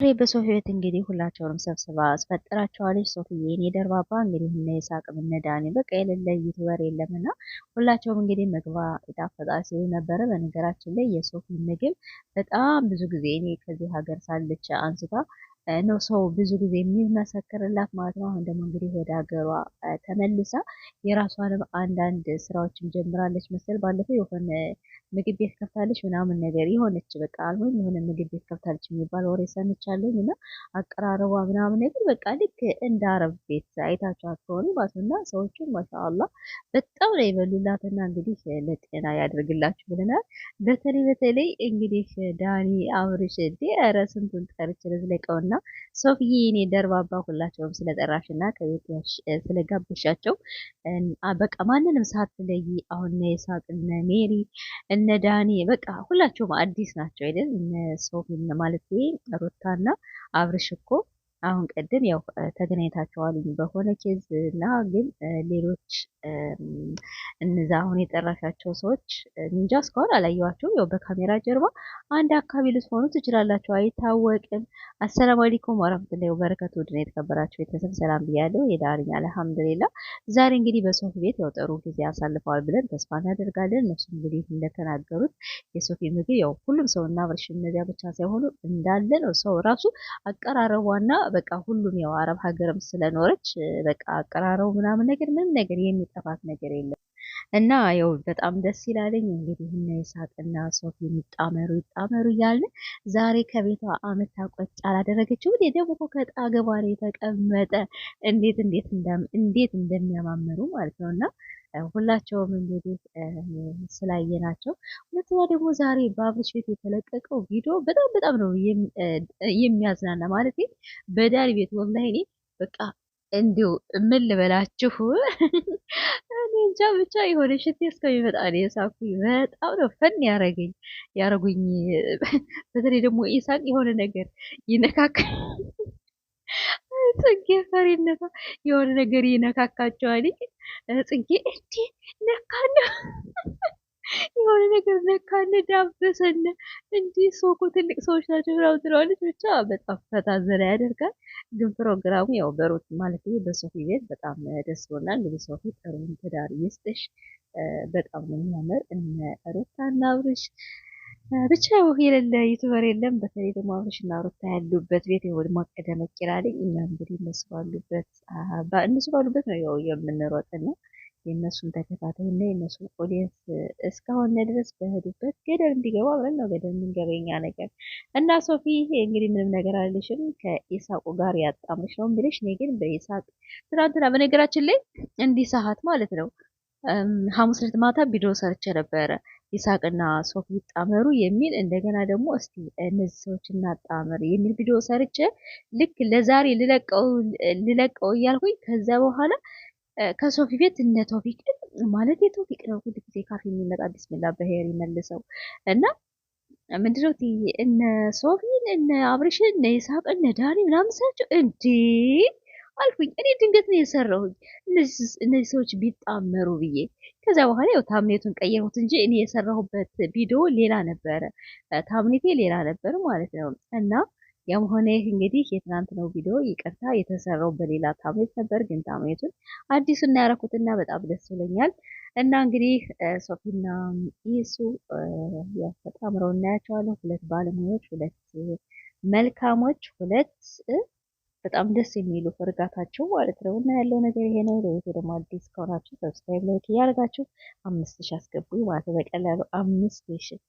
በሶፊ ቤት እንግዲህ ሁላቸውንም ሰብስባ አስፈጥራቸዋለች። ሶፊዬ የኔ ደርባባ እንግዲህ እነ ይሳቅ እነ ዳኒ በቃ የሌለ ዩቲዩበር የለምና ሁላቸውም እንግዲህ ምግባ ይጣፍጣል ሲሉ ነበረ። በነገራችን ላይ የሶፊ ምግብ በጣም ብዙ ጊዜ እኔ ከዚህ ሀገር ሳለች አንስታ ነው ሰው ብዙ ጊዜ የሚመሰክርላት ማለት ነው። አሁን ደግሞ እንግዲህ ወደ ሀገሯ ተመልሳ የራሷንም አንዳንድ ስራዎችን ጀምራለች መሰል። ባለፈው የሆነ ምግብ ቤት ከፍታለች ምናምን ነገር የሆነች በቃ አልሆን የሆነ ምግብ ቤት ከፍታለች የሚባል ወሬ ሰምቻለሁ። እና አቀራረቧ ምናምን ነገር በቃ ልክ እንደ አረብ ቤት አይታችኋት ከሆነ ማለት ነው። እና ሰዎቹን ማሻአላህ በጣም ነው የበሉላትና እንግዲህ ለጤና ያደርግላችሁ ብለናል። በተለይ እንግዲህ ዳኒ አብርሽ እንዴ ኧረ ስንቱን ጠርች ልዝለቀውና ሶፊዬ የኔ ደርባባ ሁላቸውም ስለጠራሽና ከቤት ስለጋበሻቸው በቃ ማንንም ሳትለይ አሁን ይሳቅ እነ ሜሪ እነ ዳኒ በቃ ሁላቸውም አዲስ ናቸው አይደል? እነ ሶፊ ማለት ሩታና አብርሽ እኮ አሁን ቀደም ያው ተገናኝታቸዋል በሆነ ኬዝ እና ግን ሌሎች እነዛ አሁን የጠራሻቸው ሰዎች እንጃ እስካሁን አላየኋቸውም። ያው በካሜራ ጀርባ አንድ አካባቢ ልትሆኑ ትችላላችሁ፣ አይታወቅም። አሰላሙ አለይኩም ወራህመቱላሂ ወበረካቱ። ድና የተከበራችሁ ቤተሰብ ሰላም ብያለሁ። የዳርኛ አልሐምዱሊላ። ዛሬ እንግዲህ በሶፊ ቤት ያው ጥሩ ጊዜ አሳልፈዋል ብለን ተስፋ እናደርጋለን። እነሱ እንግዲህ እንደተናገሩት የሶፊ ምግብ ያው ሁሉም ሰው እና አብርሽ እነዚያ ብቻ ሳይሆኑ እንዳለ ነው ሰው ራሱ አቀራረቧና በቃ ሁሉም ያው አረብ ሀገርም ስለኖረች በቃ አቀራረቡ ምናምን ነገር ምንም ነገር የሚጠፋት ነገር የለም። እና ያው በጣም ደስ ይላለኝ። እንግዲህ እነ ይሳቅና ሶፊ ይጣመሩ እያልን ዛሬ ከቤቷ አመታ ቆጭ አላደረገችው። ወደ ደግሞ እኮ ከጣገቧ ላይ የተቀመጠ እንዴት እንደሚያማምሩ ማለት ነው። እና ሁላቸውም እንግዲህ ስላየናቸው። ሁለተኛ ደግሞ ዛሬ በአብርሽ ቤት የተለቀቀው ቪዲዮ በጣም ነው የሚያዝናና ማለት በዳኒ ቤት ወላሂ እኔ በቃ እንዲሁ ምን ልበላችሁ እኔ እንጃ ብቻ የሆነ ሽቴ እስከሚመጣ ነው የሳኩኝ። በጣም ነው ፈን ያረጉኝ። በተለይ ደግሞ ኢሳቅ የሆነ ነገር ይነካካ ጽጌ ፈሪነቷ የሆነ ነገር ይነካካቸዋል። ጽጌ እንዴ ነካነ የሆነ ነገር ነካነ ዳበሰነ እንዲህ ሰው እኮ ትልቅ ሰዎች ናቸው ብላው ትለዋለች። ብቻ በጣም ፈታ ዘና ያደርጋል። ግን ፕሮግራሙ ያው በሩት ማለት በሶፊ ቤት በጣም ደስ ብሎናል። እንግዲህ ሶፊ ጥሩ ትዳር ይስጥሽ። በጣም ነው የሚያምር እነ ሩታና አብርሽ ብቻ ያው የሌለ ዩቲዩበር የለም። በተለይ ደግሞ አብርሽና ሩታ ያሉበት ቤት ይወድ ማቀደ መኪራለኝ እኛ እንግዲህ እነሱ ባሉበት ነው ያው የምንሮጥና የእነሱን ተከታታይ እና የእነሱን ኦዲየንስ እስካሁን ድረስ በሄዱበት ገደል እንዲገባ ብለን ነው ገደል የምንገበኛ ነገር እና ሶፊ እንግዲህ ምንም ነገር አልልሽም። ከኢሳቁ ጋር ያጣምሽ ነው ብለሽ እኔ ግን በኢሳቅ ትናንትና በነገራችን ላይ እንዲህ ሰዓት ማለት ነው ሐሙስ ዕለት ማታ ቪዲዮ ሰርቼ ነበረ ይሳቅና ሶፊ ይጣመሩ የሚል እንደገና ደግሞ እስቲ እነዚህ ሰዎች እናጣመር የሚል ቪዲዮ ሰርቼ ልክ ለዛሬ ልለቀው እያልኩኝ ከዛ በኋላ ከሶፊ ቤት እነ ቶፊቅ ማለት የቶፊቅ ነው ሁሉ ጊዜ ካፌ የሚመጣ ቢስሚላ በሄር ይመልሰው እና ምንድነው እነ ሶፊን እነ አብርሽን እነ ይሳቅ እነ ዳኒ ምናምን ሳቸው እንዴ አልኩኝ። እኔ ድንገት ነው የሰራሁኝ እነዚህ ሰዎች ቢጣመሩ ብዬ። ከዛ በኋላ ያው ታምኔቱን ቀየርኩት እንጂ እኔ የሰራሁበት ቪዲዮ ሌላ ነበረ፣ ታምኔቴ ሌላ ነበር ማለት ነው። እና ያም ሆነ ይህ እንግዲህ የትናንት ነው ቪዲዮ ይቅርታ የተሰራው በሌላ ታምኔት ነበር፣ ግን ታምኔቱን አዲሱን ያረኩትና በጣም ደስ ብሎኛል። እና እንግዲህ ሶፊና ኢሱ ያው ተጣምረው እናያቸዋለን። ሁለት ባለሙያዎች፣ ሁለት መልካሞች፣ ሁለት በጣም ደስ የሚሉ እርጋታቸው ማለት ነው። እና ያለው ነገር ይሄ ነው። ለቤቱ ደግሞ አዲስ ከሆናችሁ ሰብስክራይብ ላይክ እያደረጋችሁ 5000 አስገቡኝ ማለት ነው። በቀላሉ 5000